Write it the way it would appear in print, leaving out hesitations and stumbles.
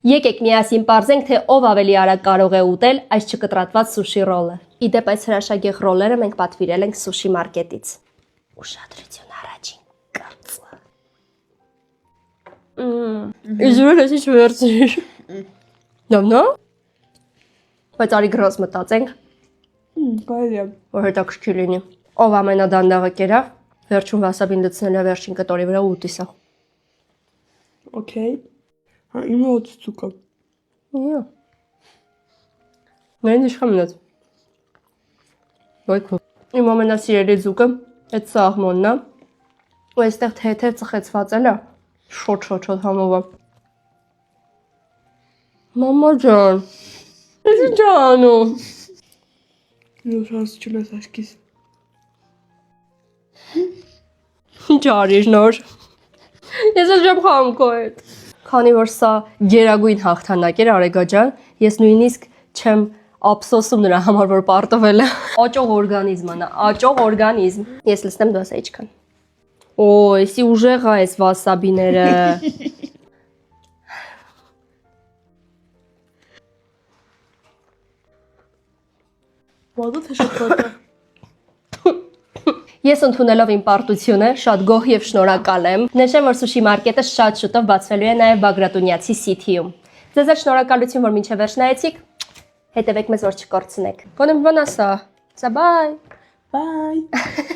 Եկեք միասին պարզենք, թե ով ավելի արագ կարող է ուտել այս չկտրատված սուշի ռոլը։ Իդեպ այս հրաշագեղ ռոլերը մենք պատվիրել ենք սուշի մարկետից։ Ուշադրություն առաջին կացը։ Իզուր էսի չվերցրիր։ Լավն է։ Բայց արի գրոս մտածենք։ Կարելի է։ Որ հետաքրքիր լինի։ Ով ամենադանդաղը կերավ, վերջում վասաբին լցնել է վերջին կտորի վրա ու ուտի սա։ Okay։ Հա իմը օծուցուկը։ Իա։ Նույն իշխան մնաց։ Ոյքո։ Իմ ամենասիրելի ձուկը այդ սաղմոնն է։ Ու այստեղ թեթև ծխեցված էլ է։ Շոտ համովա։ Մամա ջան։ Ես ինչ անում։ Նորանց չունես աշկիս։ Ինչ արիր նոր։ Ես էլ խամ քո հետ։ Քանի որ սա գերագույն հաղթանակ էր Արեգա ջան, ես նույնիսկ չեմ ափսոսում նրա համար, որ պարտվել է։ Աճող օրգանիզմ է, աճող օրգանիզմ։ Ես լցնեմ դու ասա ինչքան։ Օ, էսի ուժեղ է այս վասաբիները։ Ո՞րը թե շոկոլադը։ Ես ընդունելով իմ պարտությունը շատ գոհ եւ շնորհակալ եմ։ Նշեմ, որ սուշի մարկետը շատ շուտով բացվելու է նաեւ Բագրատունյացի City-ում։ Ձեզ էլ շնորհակալություն, որ մինչև վերջ նայեցիք։ Հետևեք մեզ, որ չկորցնեք։ Գոնեմ վնասա։ Սա բայ։ Bye։